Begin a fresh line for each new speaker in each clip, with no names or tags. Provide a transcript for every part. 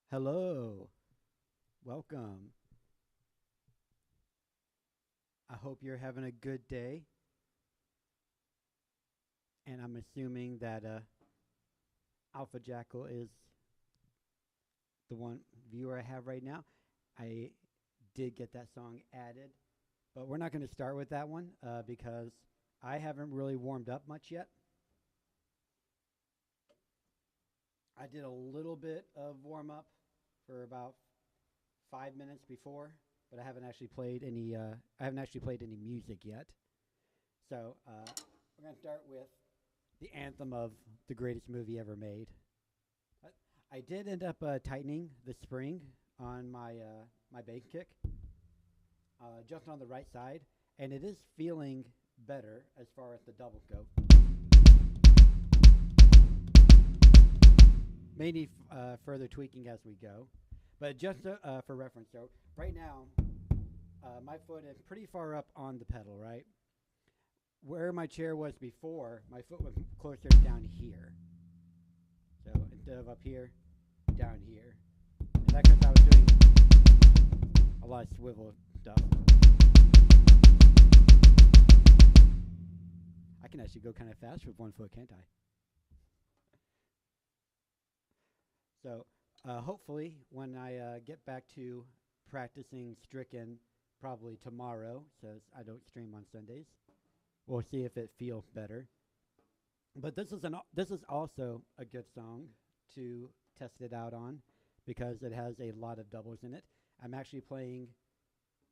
Hello, welcome. I hope you're having a good day, and I'm assuming that Alpha Jackal is the one viewer I have right now. I did get that song added, but we're not going to start with that one because I haven't really warmed up much yet. I did a little bit of warm up for about 5 minutes before, but I haven't actually played any. I haven't actually played any music yet. So we're gonna start with the anthem of the greatest movie ever made. I did end up tightening the spring on my bake kick, just on the right side, and it is feeling better as far as the doubles go. Maybe further tweaking as we go, but just for reference, so right now my foot is pretty far up on the pedal, right? Where my chair was before, my foot was closer down here. So instead of up here, down here. And that's because I was doing a lot of swivel stuff. I can actually go kind of fast with one foot, can't I? So hopefully when I get back to practicing Stricken probably tomorrow, since I don't stream on Sundays, we'll see if it feels better. But this is also a good song to test it out on because it has a lot of doubles in it. I'm actually playing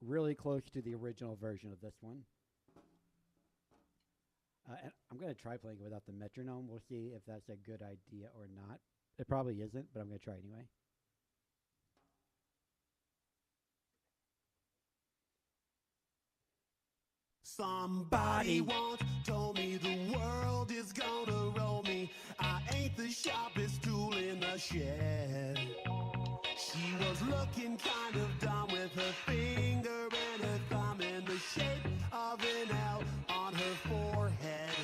really close to the original version of this one. And I'm going to try playing it without the metronome. We'll see if that's a good idea or not. It probably isn't, but I'm going to try anyway.
Somebody once told me the world is gonna roll me. I ain't the sharpest tool in the shed. She was looking kind of dumb with her finger and her thumb in the shape of an L on her forehead.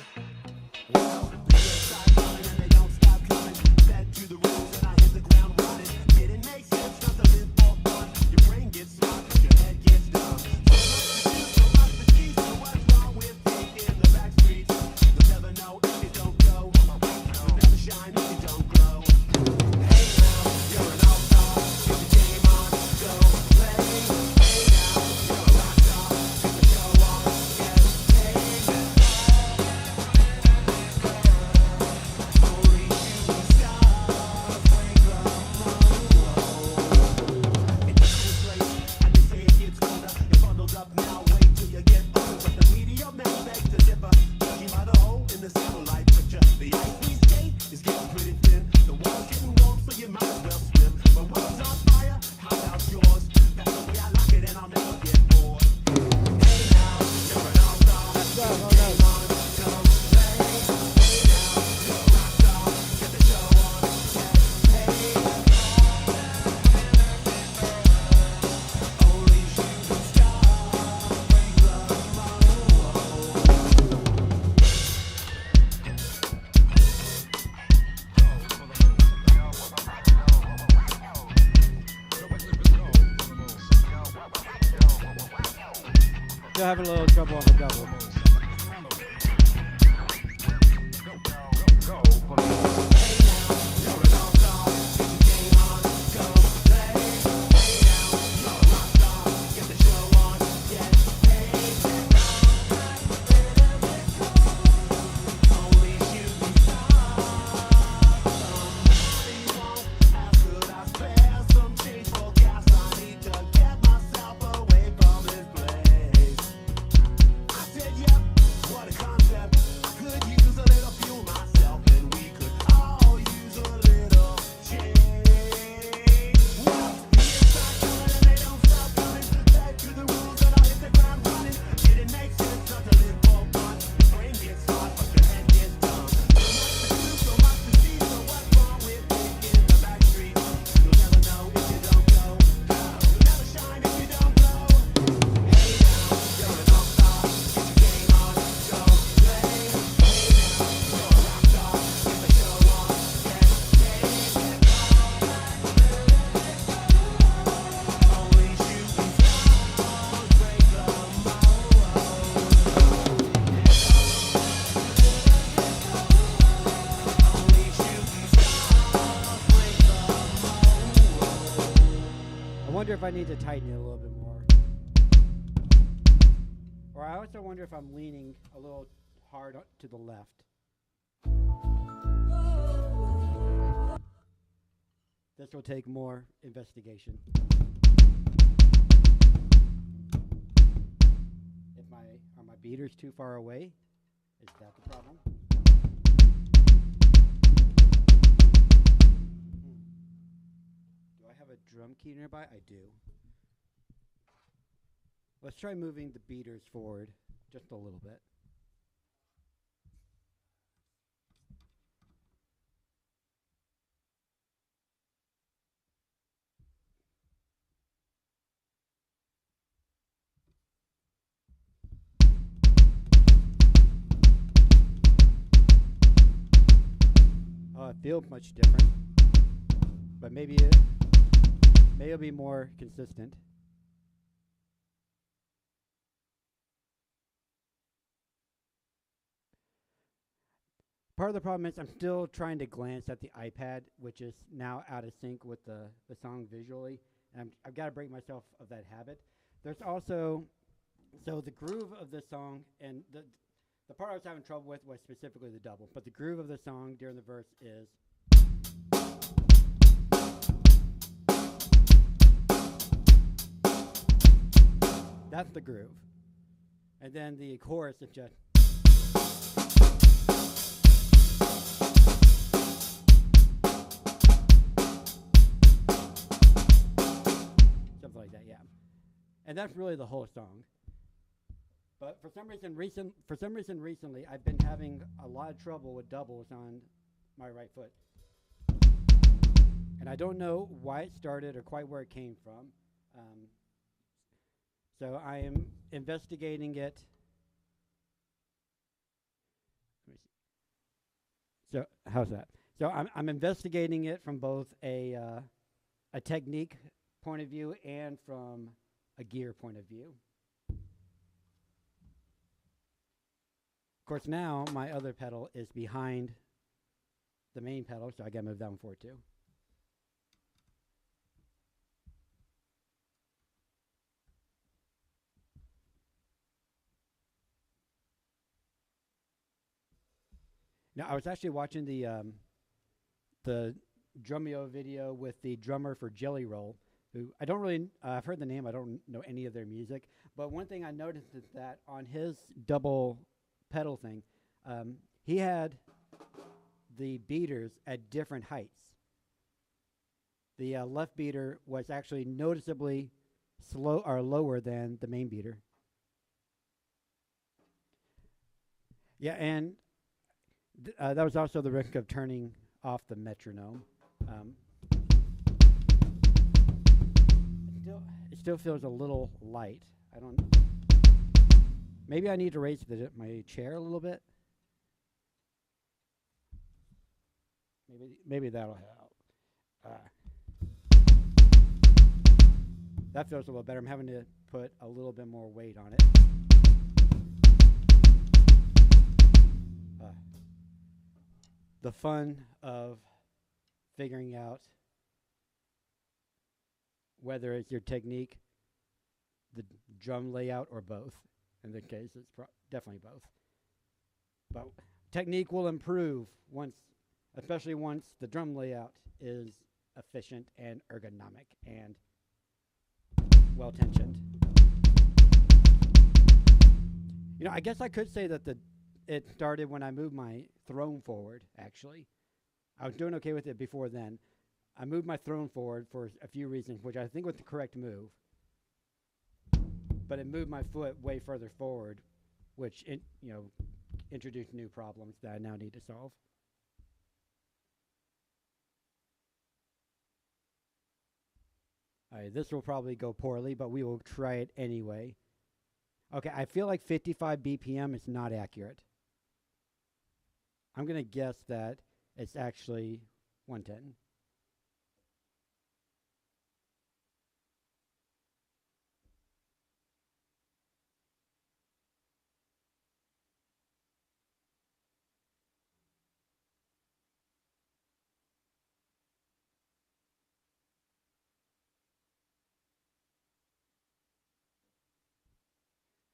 Well, the years are coming and they don't stop coming. Set to the rules and I hit the ground running. Didn't make sense, nothing in for fun. Your brain gets smart, but your head gets dumb. So much to do, so what's wrong with it in the back streets? You'll never know if you don't go. You'll never shine if you don't glow. Hey now, you're an all-star. Get the game on, go play. Hey now, you're a rock star. Get the show on, get paid. Only shooting stars break the mold. It's a cool place, and they say it gets colder. You're bundled up now, wait till you get older. But the media men beg to differ. Judging by the hole in the satellite picture, the ice we skate is getting pretty thin. The water's getting warm, so you might as well swim. But when it's on fire, how about yours? That's the way I like it, and I'll never get bored. Hey now, you're an all-star. Get the game on, go play. Hey now, you're a rock star. Get the show on, get paid. Only shooting stars break the
Still having a little trouble on the double.
I said
wonder if I need to tighten it a little bit more. Or I also wonder if I'm leaning a little hard to the left. This will take more investigation. Are my beaters too far away? Is that the problem? Do I have a drum key nearby? I do. Let's try moving the beaters forward just a little bit. Oh, it feels much different, but maybe it'll be more consistent. Part of the problem is I'm still trying to glance at the iPad, which is now out of sync with the song visually, and I've got to break myself of that habit. There's also, so the groove of this song, and the part I was having trouble with was specifically the double, but the groove of the song during the verse is. That's the groove. And then the chorus is just. Something like that, yeah. And that's really the whole song. But for some reason recently, I've been having a lot of trouble with doubles on my right foot. And I don't know why it started or quite where it came from. So I am investigating it. So how's that? So I'm investigating it from both a technique point of view and from a gear point of view. Of course, now my other pedal is behind the main pedal, so I gotta move that one forward too. Now, I was actually watching the Drumeo video with the drummer for Jelly Roll, who I don't really, I've heard the name, I don't know any of their music, but one thing I noticed is that on his double pedal thing, he had the beaters at different heights. The left beater was actually noticeably lower than the main beater. Yeah, and that was also the risk of turning off the metronome. It still feels a little light. I don't. Maybe I need to raise my chair a little bit. Maybe that'll help. That feels a little better. I'm having to put a little bit more weight on it. The fun of figuring out whether it's your technique, the drum layout, or both. In this case, it's definitely both. But technique will improve especially once the drum layout is efficient and ergonomic and well tensioned. You know, I guess I could say that it started when I moved my throne forward, actually. I was doing okay with it before then. I moved my throne forward for a few reasons, which I think was the correct move. But it moved my foot way further forward, which introduced new problems that I now need to solve. This will probably go poorly, but we will try it anyway. Okay, I feel like 55 BPM is not accurate. I'm going to guess that it's actually 110.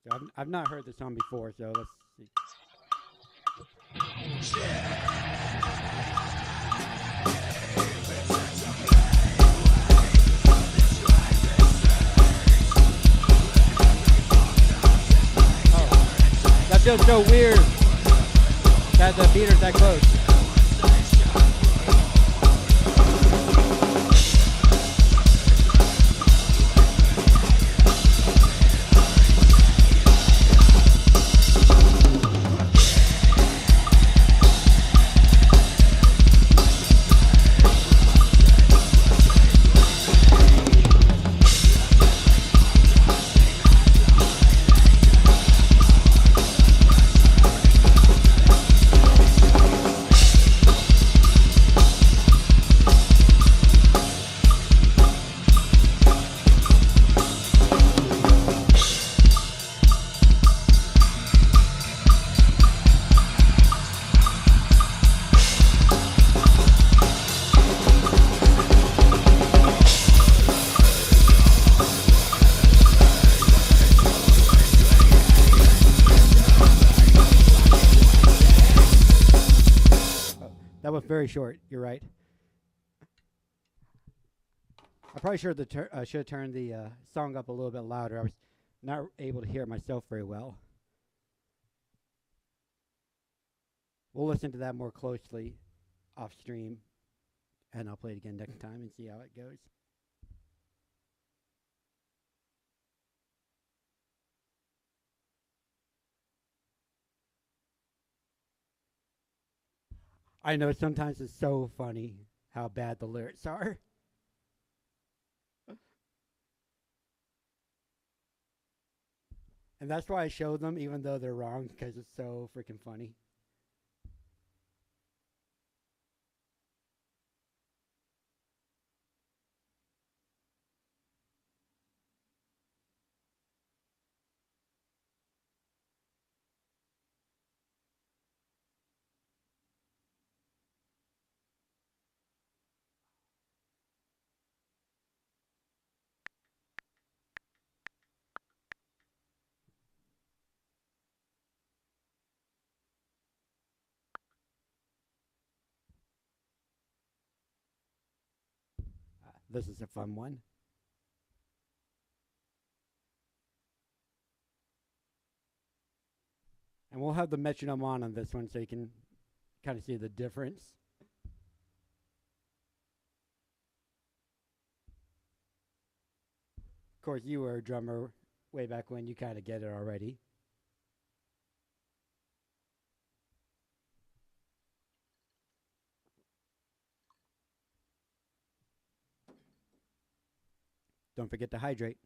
So I've not heard the song before, so let's see. Oh, that feels so weird that the beater's that close. That was very short. You're right. I probably should have turned the song up a little bit louder. I was not able to hear myself very well. We'll listen to that more closely off stream, and I'll play it again next time and see how it goes. I know sometimes it's so funny how bad the lyrics are. And that's why I show them even though they're wrong, because it's so freaking funny. This is a fun one. And we'll have the metronome on this one so you can kind of see the difference. Of course, you were a drummer way back when. You kind of get it already. Don't forget to hydrate.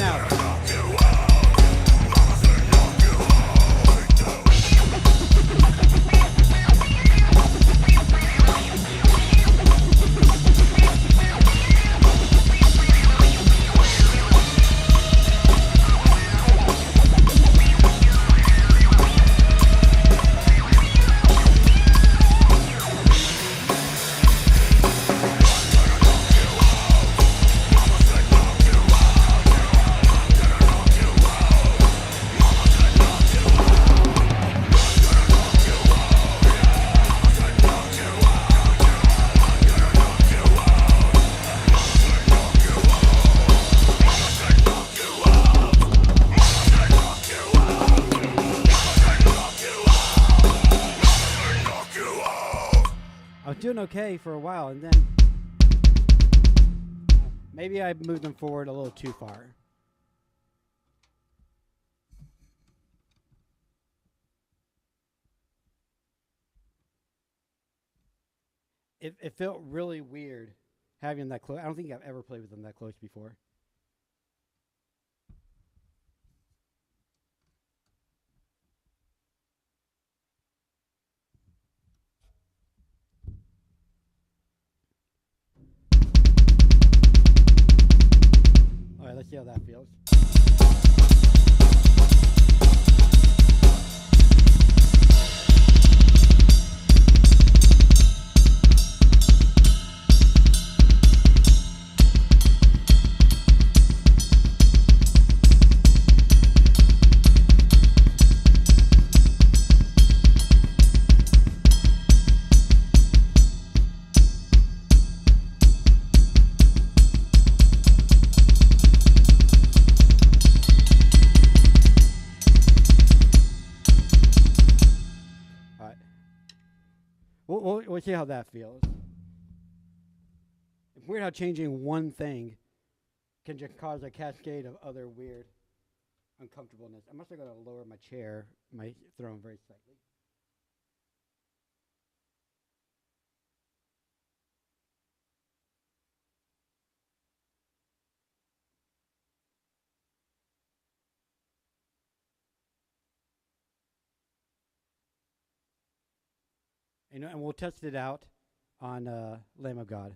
out. I was doing okay for a while, and then maybe I moved them forward a little too far. It felt really weird having them that close. I don't think I've ever played with them that close before. All right, let's see how that feels. We'll see how that feels. It's weird how changing one thing can just cause a cascade of other weird uncomfortableness. I'm also going to lower my chair, my throne very slightly. And we'll test it out on Lamb of God.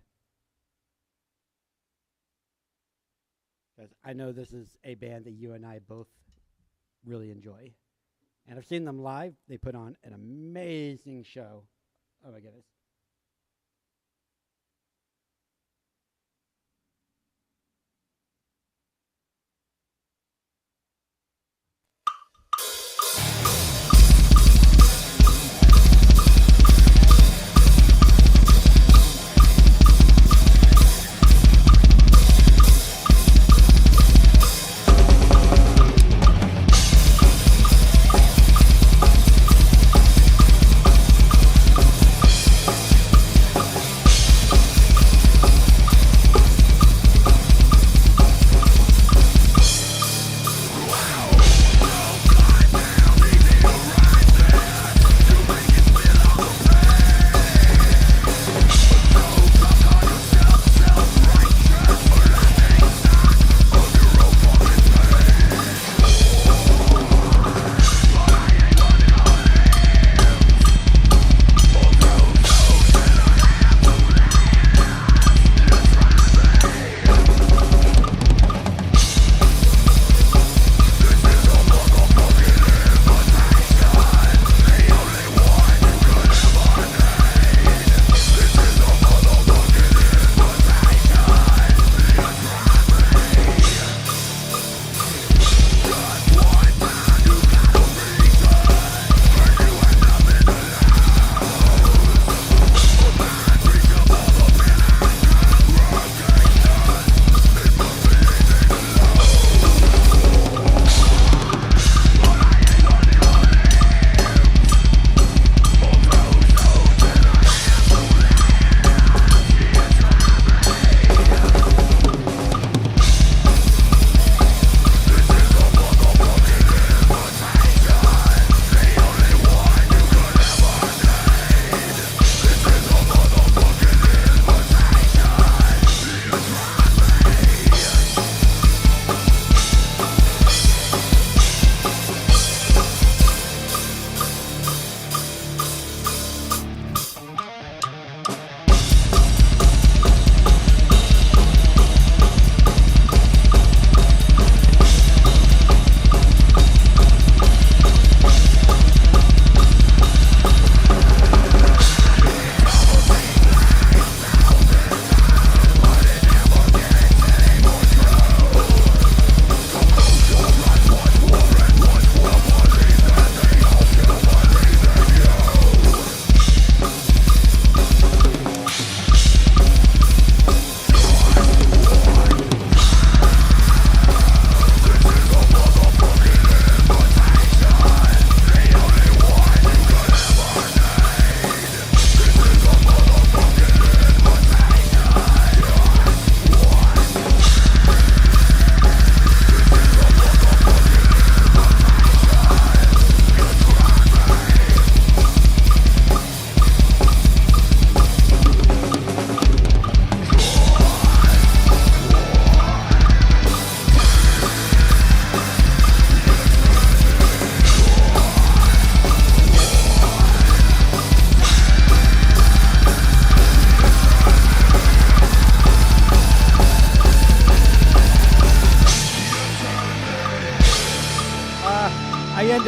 Because I know this is a band that you and I both really enjoy. And I've seen them live. They put on an amazing show. Oh my goodness.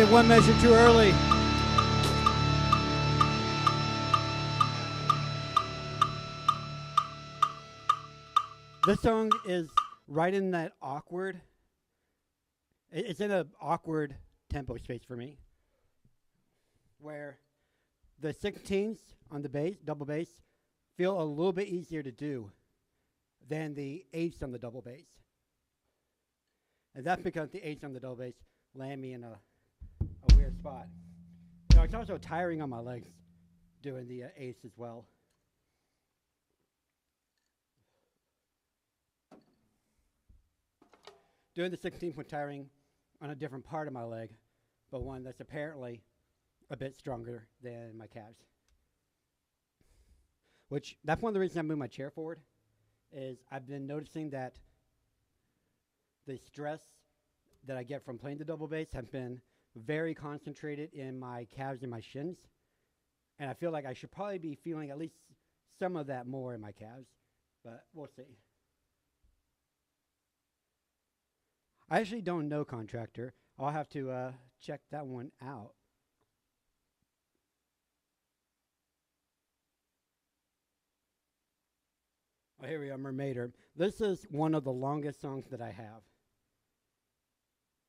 Started one measure too early. This song is right in that awkward. It's in an awkward tempo space for me, where the 16ths on the bass, double bass, feel a little bit easier to do than the 8ths on the double bass. And that's because the 8ths on the double bass land me in a weird spot. You know, it's also tiring on my legs doing the 8ths as well. Doing the 16th was tiring on a different part of my leg, but one that's apparently a bit stronger than my calves. Which, that's one of the reasons I moved my chair forward, is I've been noticing that the stress that I get from playing the double bass has been very concentrated in my calves and my shins. And I feel like I should probably be feeling at least some of that more in my calves, but we'll see. I actually don't know Contractor. I'll have to check that one out. Oh, here we are, Mermaider. This is one of the longest songs that I have.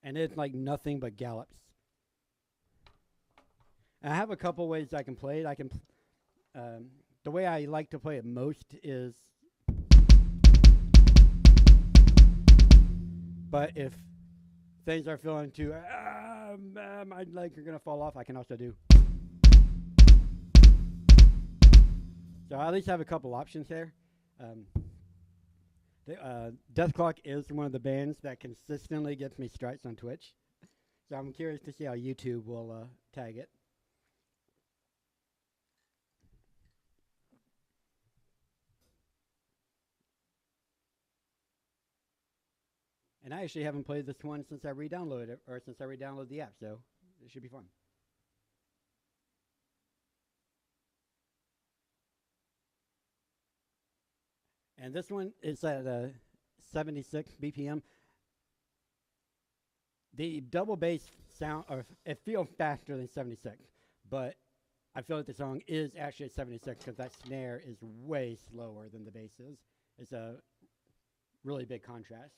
And it's like nothing but gallops. And I have a couple ways I can play it. I can, the way I like to play it most is, but if things are feeling too, my legs are going to fall off, I can also do. So I at least have a couple options there. Death Clock is one of the bands that consistently gets me strikes on Twitch. So I'm curious to see how YouTube will tag it. And I actually haven't played this one since I re-downloaded it, or since I re-downloaded the app, so it should be fun. And this one is at 76 BPM. The double bass sound, or it feels faster than 76, but I feel like the song is actually at 76 because that snare is way slower than the bass is. It's a really big contrast.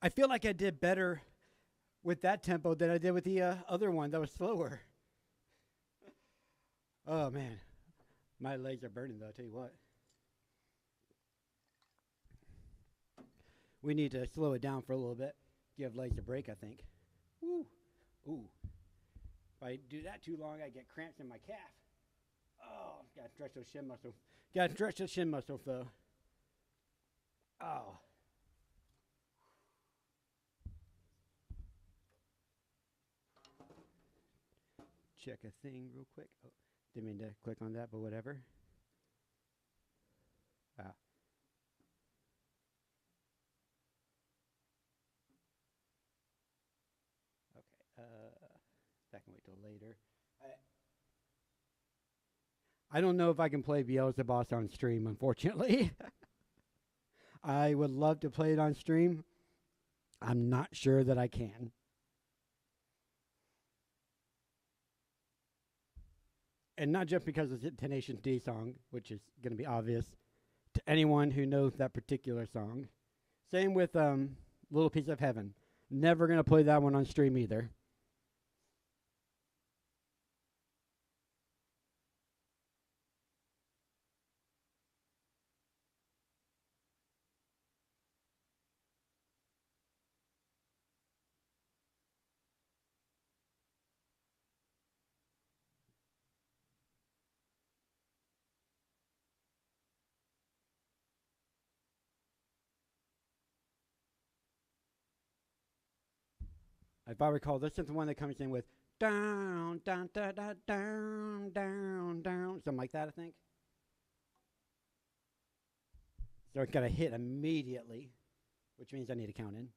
I feel like I did better with that tempo than I did with the other one that was slower. Oh, man. My legs are burning, though, I'll tell you what. We need to slow it down for a little bit. Give legs a break, I think. Woo. Ooh. If I do that too long, I get cramps in my calf. Oh, gotta stretch those shin muscles. Gotta stretch the shin muscles, though. Oh. Check a thing real quick. Oh, didn't mean to click on that, but whatever. Ah. Okay. That can wait till later. I don't know if I can play Beelzebub on stream, unfortunately. I would love to play it on stream. I'm not sure that I can. And not just because it's a Tenacious D song, which is going to be obvious to anyone who knows that particular song. Same with Little Piece of Heaven. Never going to play that one on stream either. If I recall, this is the one that comes in with down, down, down, down, down, down, down, something like that, I think. So it's got to hit immediately, which means I need to count in.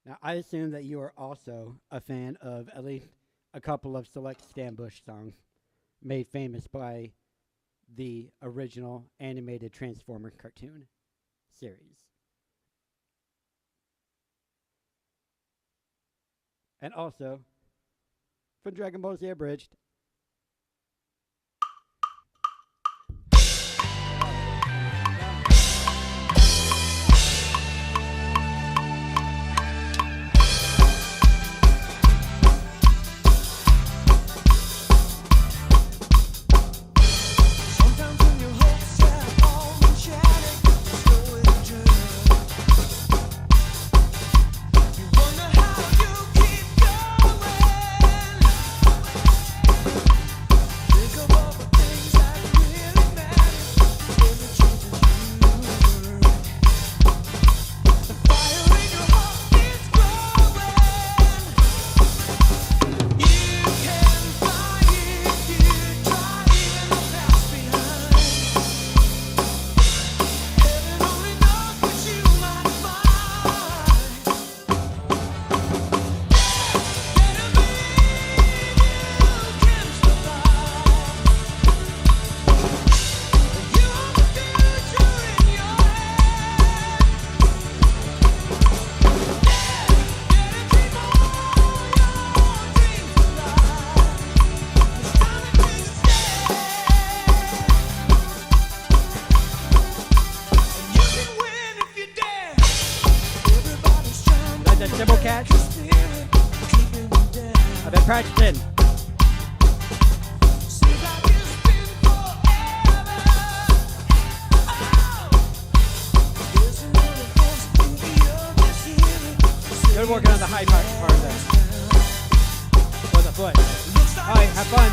Now, I assume that you are also a fan of at least a couple of select Stan Bush songs made famous by the original animated Transformers cartoon series. And also, from Dragon Ball Z Abridged. I've been practicing. Good working on the high part of that. For the foot. All right, have fun.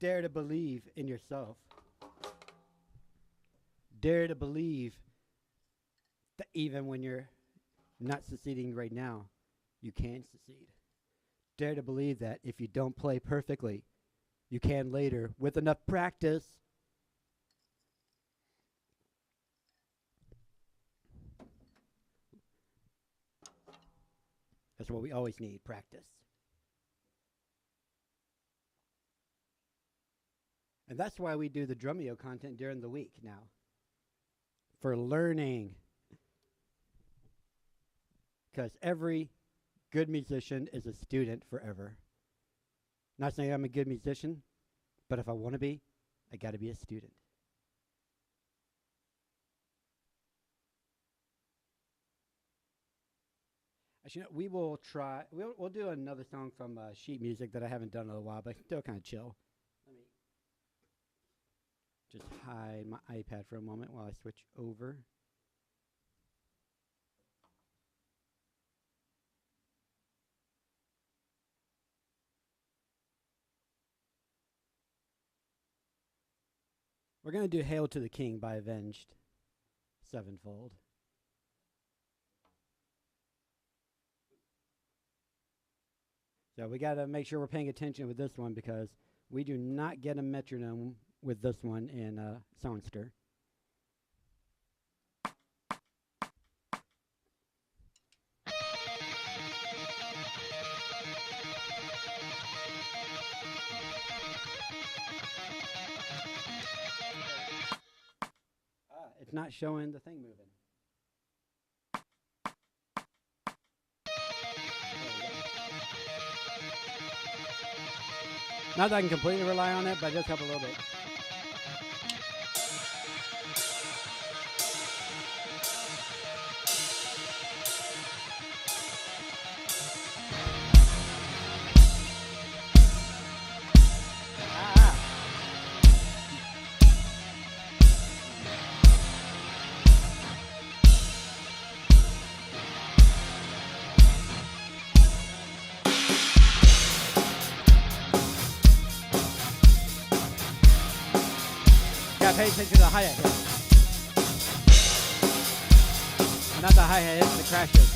Dare to believe in yourself. Dare to believe that even when you're not succeeding right now, you can succeed. Dare to believe that if you don't play perfectly, you can later with enough practice. That's what we always need, practice. And that's why we do the Drumeo content during the week now. For learning. Because every good musician is a student forever. Not saying I'm a good musician, but if I want to be, I got to be a student. Actually, we will try. We'll do another song from sheet music that I haven't done in a while, but still kind of chill. Let me just hide my iPad for a moment while I switch over. We're going to do Hail to the King by Avenged Sevenfold. So we got to make sure we're paying attention with this one because we do not get a metronome with this one in Soundster. It's not showing the thing moving. Not that I can completely rely on it, but it does help a little bit. Pay attention to the hi-hat here. Not the hi-hat, it's the crashes.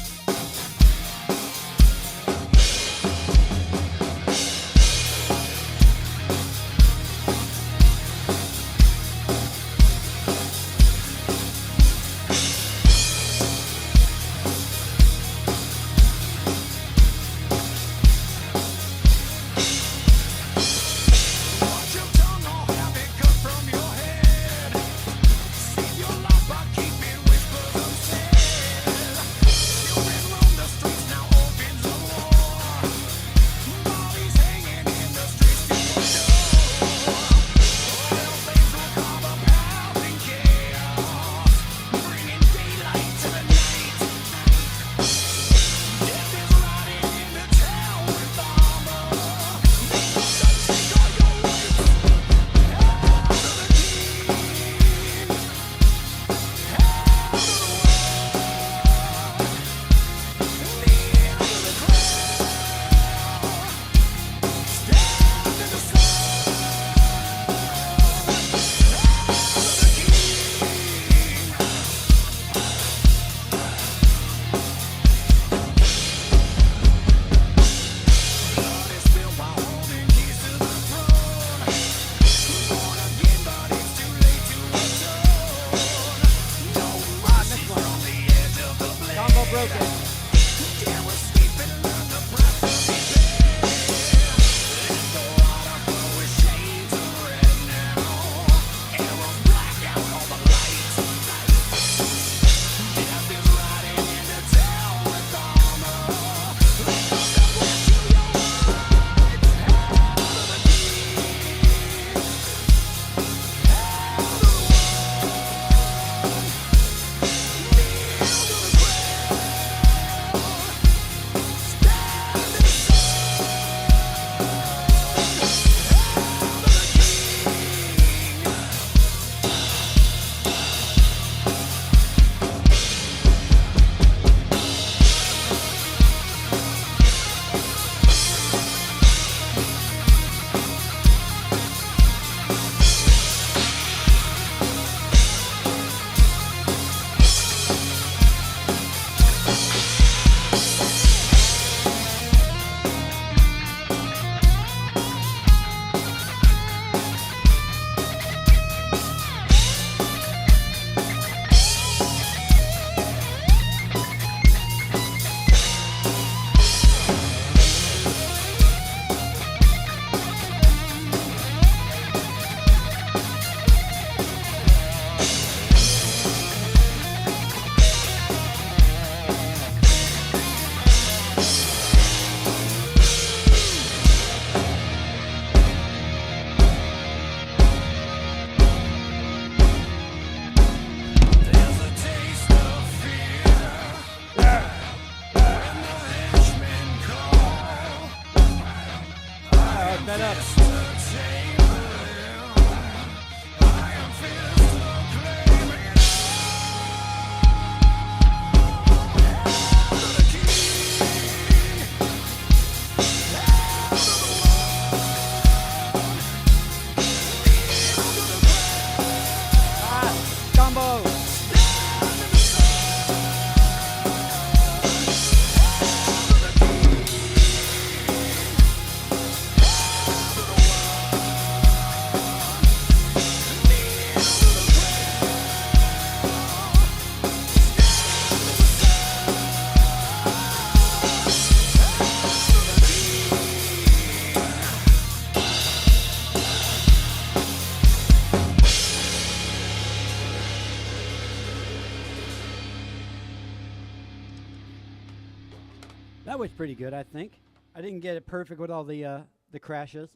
was pretty good, I think. I didn't get it perfect with all the crashes,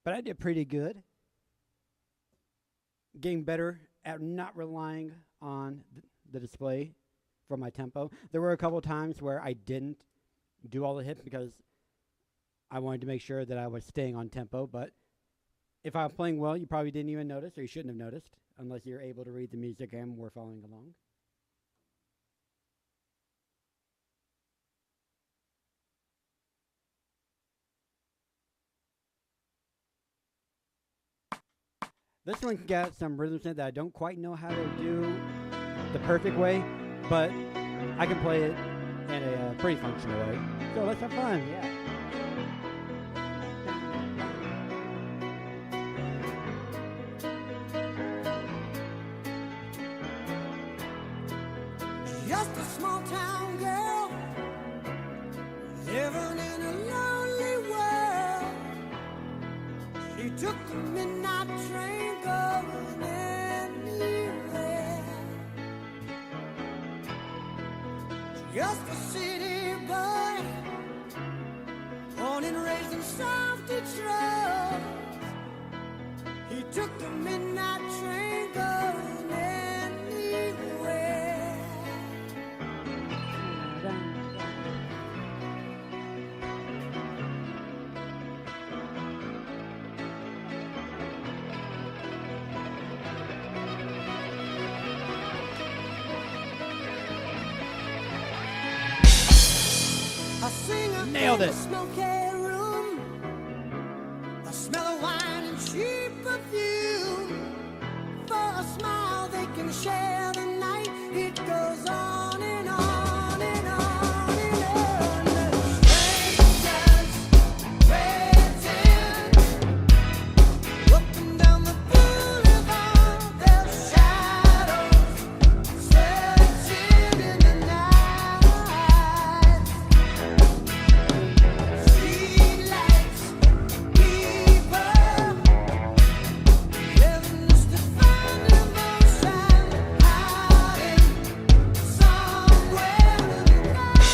but I did pretty good. Getting better at not relying on the display for my tempo. There were a couple times where I didn't do all the hits because I wanted to make sure that I was staying on tempo, but if I was playing well, you probably didn't even notice, or you shouldn't have noticed, unless you're able to read the music and were following along. This one got some rhythms in it that I don't quite know how to do the perfect way, but I can play it in a pretty functional way. So let's have fun, yeah.
Just a small town girl living in a lonely world. She took the midnight train going anywhere. Just a city boy, born and raised in South Detroit. He took the midnight train going anywhere. I sing up
Nailed
in
it.
the smoky room. I smell of wine and cheap perfume. For a smile they can share the night. It goes on and on and on and on. Strangers waiting up and down the boulevard. Their shadows searching in the night. Streetlights, people, living just to find emotion, hiding somewhere in the night.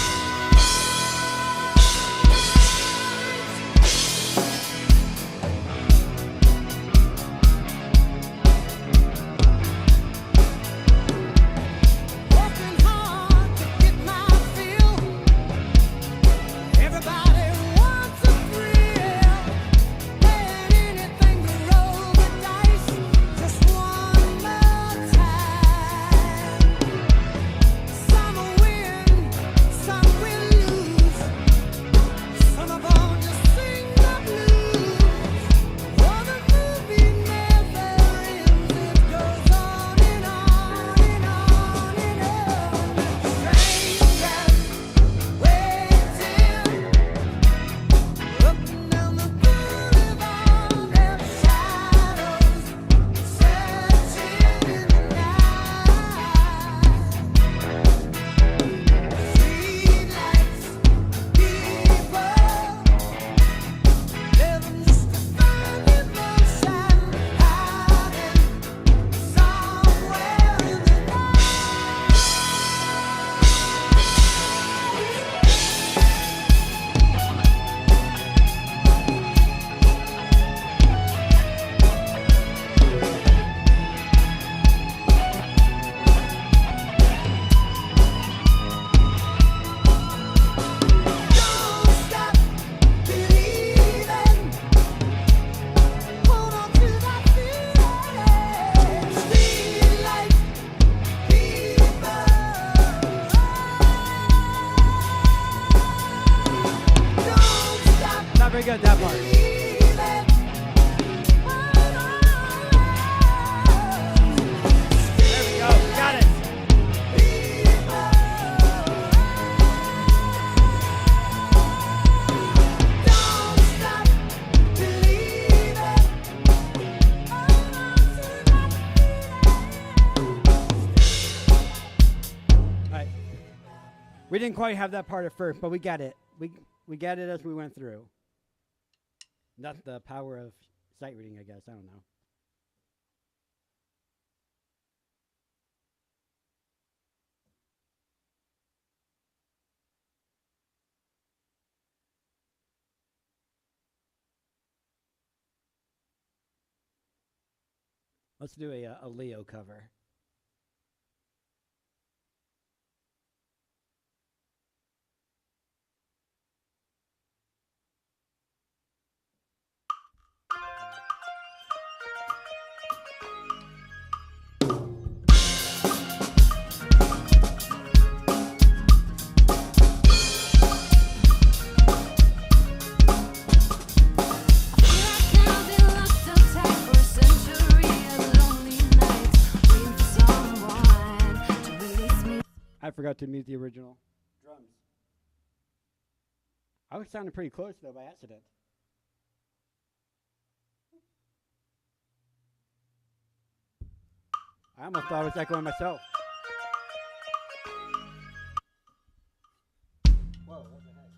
Working hard to get my fill. Everybody wants a thrill. Playing anything to roll the dice. Just one more time. Some will win, some will lose. Some of 'em just sing the blues. Oh, the movie never ends. It goes on and on and on and on. Strangers waiting up and down the boulevard. Their shadows searching in the night. Streetlights, people, living just to find emotion, hiding somewhere in the night. Don't stop believing. Hold on to that feeling. Streetlight people. Don't stop
Not very good, that part.
believing.
There we go, got it.
Don't stop believing. Hold on to that feeling.
All right. We didn't quite have that part at first, but we got it. We got it as we went through. Not the power of sight reading, I guess. I don't know. Let's do a Leo cover. I forgot to mute the original drums. I was sounding pretty close though by accident. I almost thought I was echoing myself. Whoa, what the heck?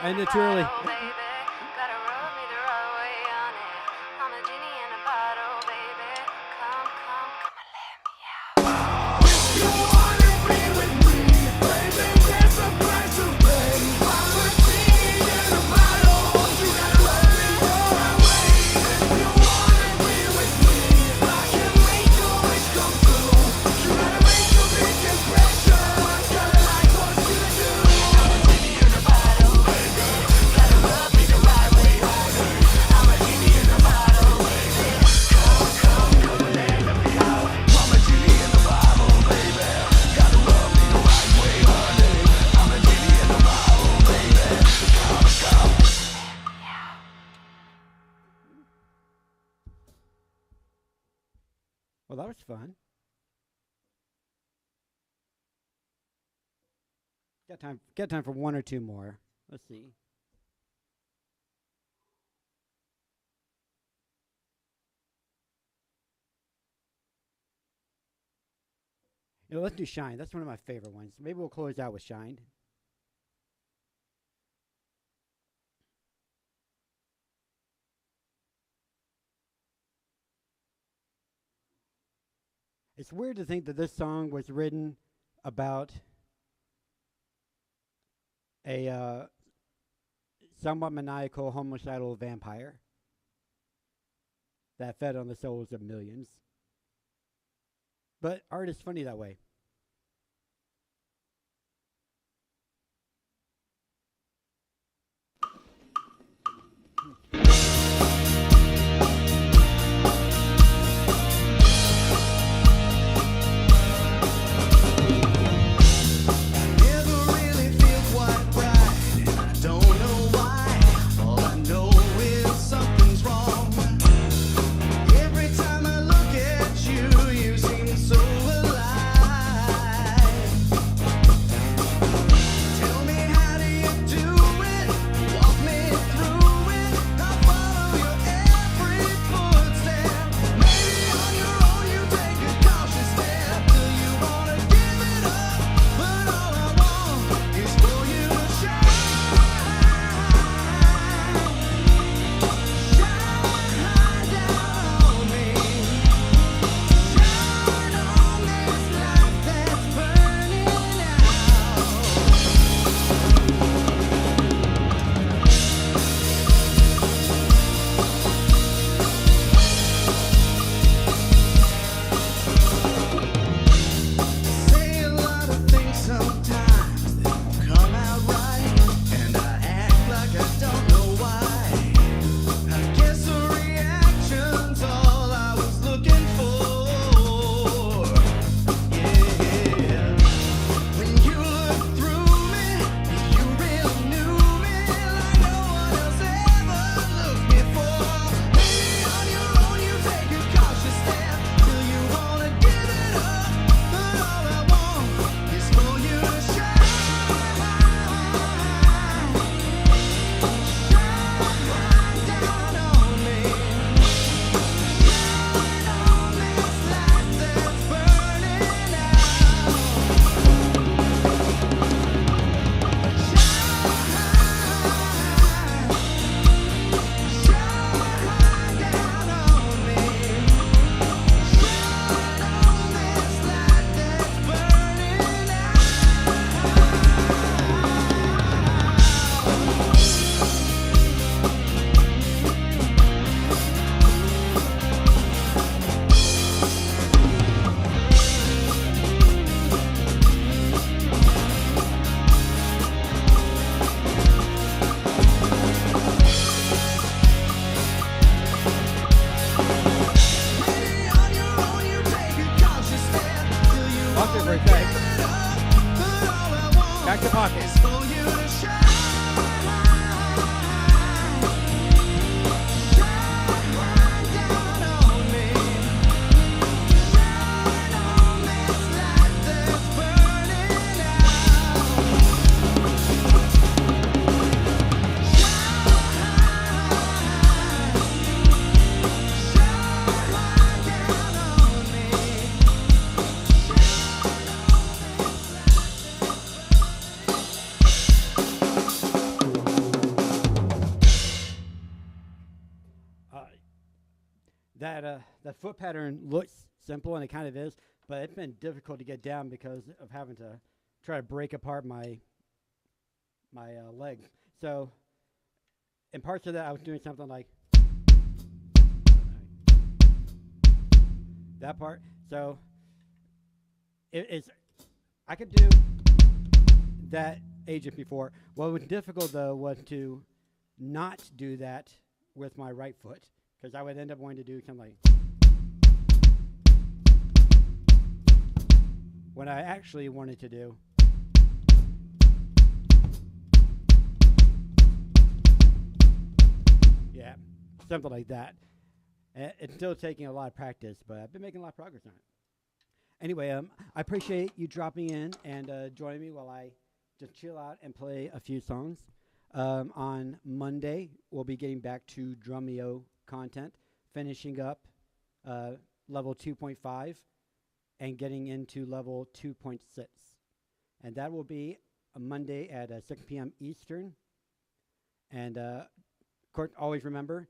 Ended too early. Well, that was fun. Got time for one or two more. Let's see. let's do Shine. That's one of my favorite ones. Maybe we'll close out with Shine. It's weird to think that this song was written about a somewhat maniacal homicidal vampire that fed on the souls of millions. But art is funny that way. Back to pocket. That foot pattern looks simple, and it kind of is, but it's been difficult to get down because of having to try to break apart my leg. So, in parts of that, I was doing something like that part. So, it's I could do that agent before. What was difficult though was to not do that with my right foot, because I would end up wanting to do something like what I actually wanted to do. Yeah, something like that. It's still taking a lot of practice, but I've been making a lot of progress on it. Anyway, I appreciate you dropping in and joining me while I just chill out and play a few songs. On Monday, we'll be getting back to Drumeo content, finishing up level 2.5, and getting into level 2.6. And that will be a Monday at 6 p.m. Eastern. And always remember,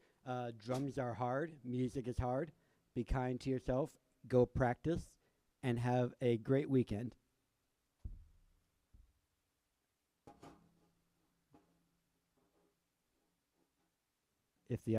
drums are hard, music is hard. Be kind to yourself, go practice, and have a great weekend. If the